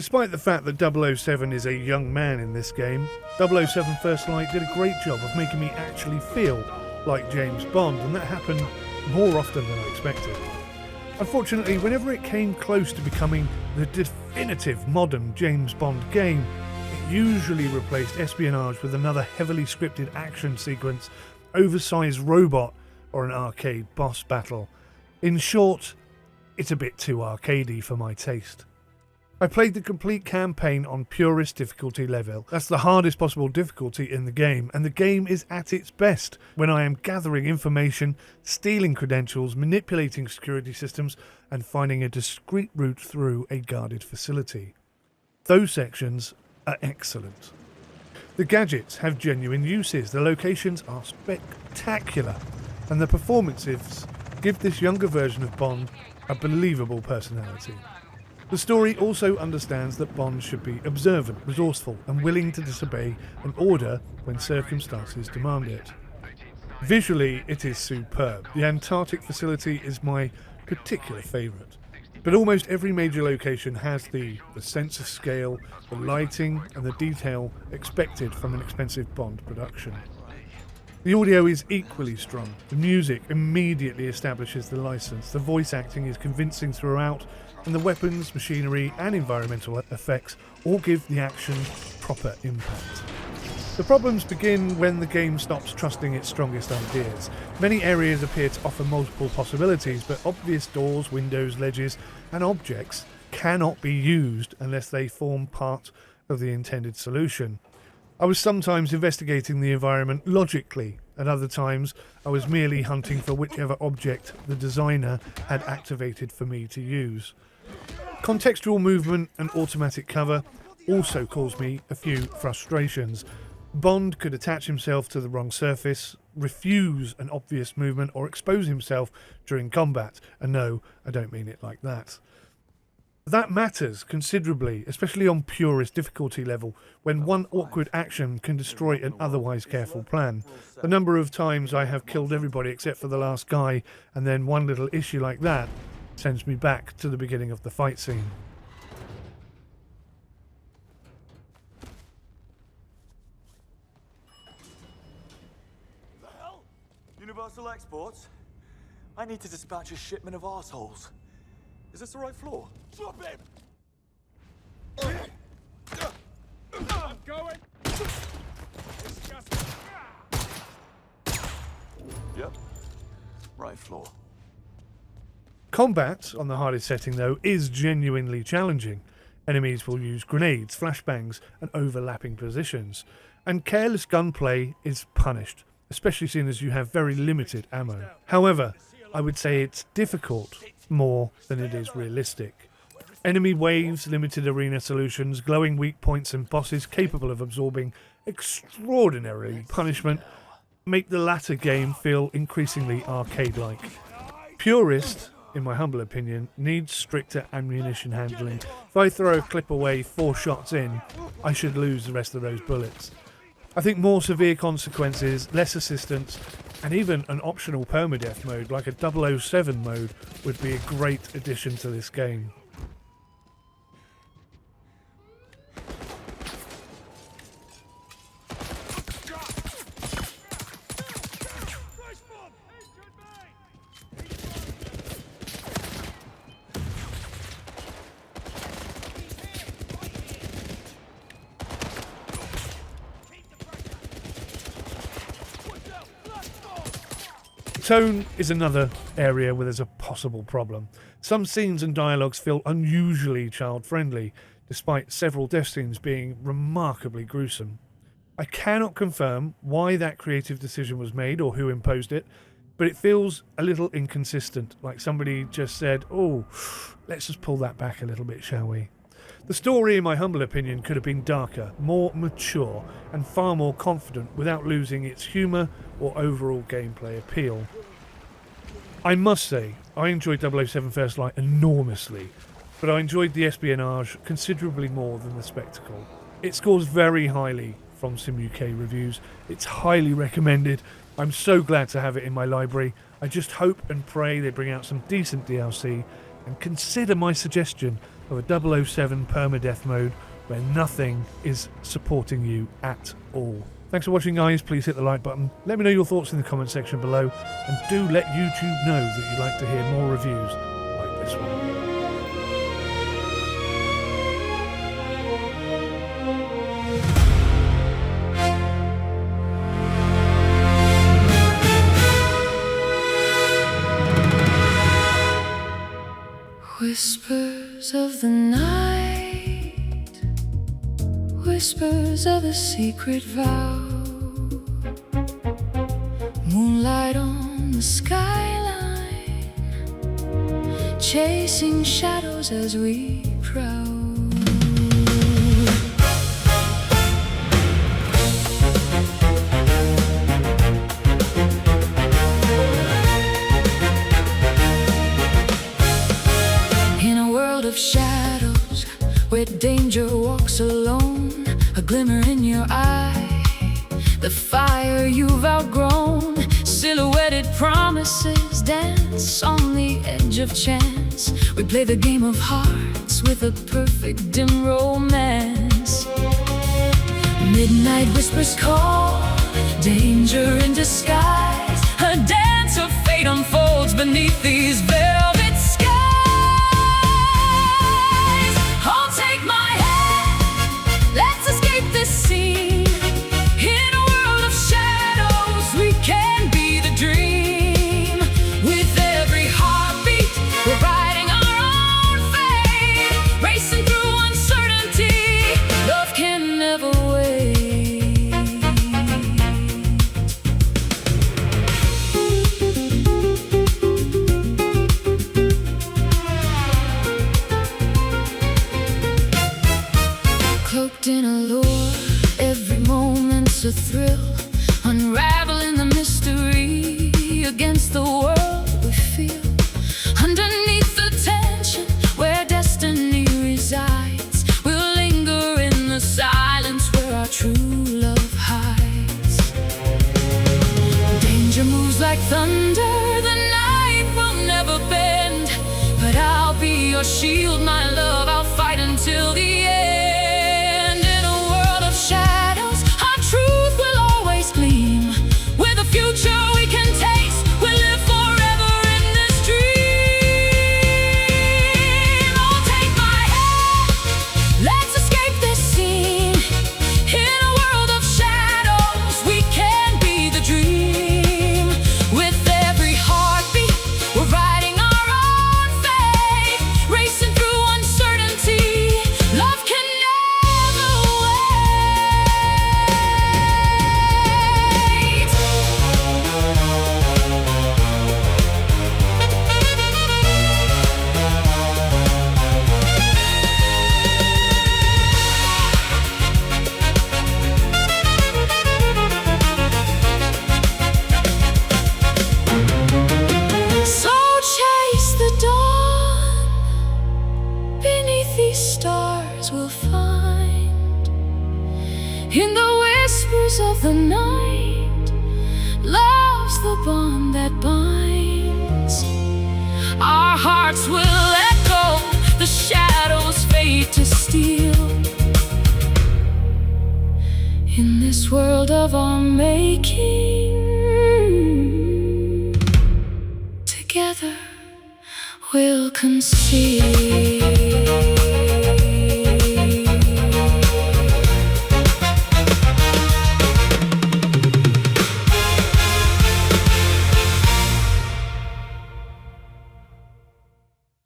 Despite the fact that 007 is a young man in this game, 007 First Light did a great job of making me actually feel like James Bond, and that happened more often than I expected. Unfortunately, whenever it came close to becoming the definitive modern James Bond game, it usually replaced espionage with another heavily scripted action sequence, oversized robot, or an arcade boss battle. In short, it's a bit too arcadey for my taste. I played the complete campaign on purest difficulty level. That's the hardest possible difficulty in the game, and the game is at its best when I am gathering information, stealing credentials, manipulating security systems, and finding a discreet route through a guarded facility. Those sections are excellent. The gadgets have genuine uses, the locations are spectacular, and the performances give this younger version of Bond a believable personality. The story also understands that Bond should be observant, resourceful, and willing to disobey an order when circumstances demand it. Visually, it is superb. The Antarctic facility is my particular favourite. But almost every major location has the sense of scale, the lighting, and the detail expected from an expensive Bond production. The audio is equally strong. The music immediately establishes the license. The voice acting is convincing throughout, and the weapons, machinery, and environmental effects all give the action proper impact. The problems begin when the game stops trusting its strongest ideas. Many areas appear to offer multiple possibilities, but obvious doors, windows, ledges, and objects cannot be used unless they form part of the intended solution. I was sometimes investigating the environment logically, at other times I was merely hunting for whichever object the designer had activated for me to use. Contextual movement and automatic cover also caused me a few frustrations. Bond could attach himself to the wrong surface, refuse an obvious movement, or expose himself during combat. And no, I don't mean it like that. That matters considerably, especially on purest difficulty level, when one awkward action can destroy an otherwise careful plan. The number of times I have killed everybody except for the last guy, and then one little issue like that sends me back to the beginning of the fight scene. The hell? Universal Exports? I need to dispatch a shipment of arseholes. Is this the right floor? Drop him! I'm going! Yep. Right floor. Combat on the hardest setting, though, is genuinely challenging. Enemies will use grenades, flashbangs, and overlapping positions, and careless gunplay is punished, especially seeing as you have very limited ammo. However, I would say it's difficult more than it is realistic. Enemy waves, limited arena solutions, glowing weak points, and bosses capable of absorbing extraordinary punishment make the latter game feel increasingly arcade-like. Purist, in my humble opinion, needs stricter ammunition handling. If I throw a clip away 4 shots in, I should lose the rest of those bullets. I think more severe consequences, less assistance, and even an optional permadeath mode like a 007 mode would be a great addition to this game. Tone is another area where there's a possible problem. Some scenes and dialogues feel unusually child-friendly, despite several death scenes being remarkably gruesome. I cannot confirm why that creative decision was made or who imposed it, but it feels a little inconsistent, like somebody just said, "Oh, let's just pull that back a little bit, shall we?" The story, in my humble opinion, could have been darker, more mature, and far more confident without losing its humour or overall gameplay appeal. I must say, I enjoyed 007 First Light enormously, but I enjoyed the espionage considerably more than the spectacle. It scores very highly from SimUK reviews. It's highly recommended. I'm so glad to have it in my library. I just hope and pray they bring out some decent DLC and consider my suggestion of a 007 permadeath mode where nothing is supporting you at all. Thanks for watching, guys. Please hit the like button. Let me know your thoughts in the comment section below, and do let YouTube know that you'd like to hear more reviews like this one. Whispers of the night, whispers of a secret vow, moonlight on the skyline, chasing shadows as we prowl. Of shadows, where danger walks alone, a glimmer in your eye, the fire you've outgrown. Silhouetted promises dance on the edge of chance. We play the game of hearts with a perfect dim romance. Midnight whispers call, danger in disguise. A dance of fate unfolds beneath these velvet skies. In a lure, every moment's a thrill, unraveling the mystery against the world we feel. Underneath the tension, where destiny resides, we'll linger in the silence where our true love hides. Danger moves like thunder, the night will never bend, but I'll be your shield, my love, I'll fight until the end. Shadows, our truth will always gleam. With a future we can taste, we'll live forever in this dream. Oh, take my hand, let's escape this scene. In a world of shadows, we can be the dream. With every heartbeat, we're writing our own fate, racing through uncertainty. Love can never wait. So chase the dawn, beneath these stars we'll find. In the whispers of the night, love's the bond that binds. Our hearts will echo, the shadows fade to steal. In this world of our making, together we'll conceal.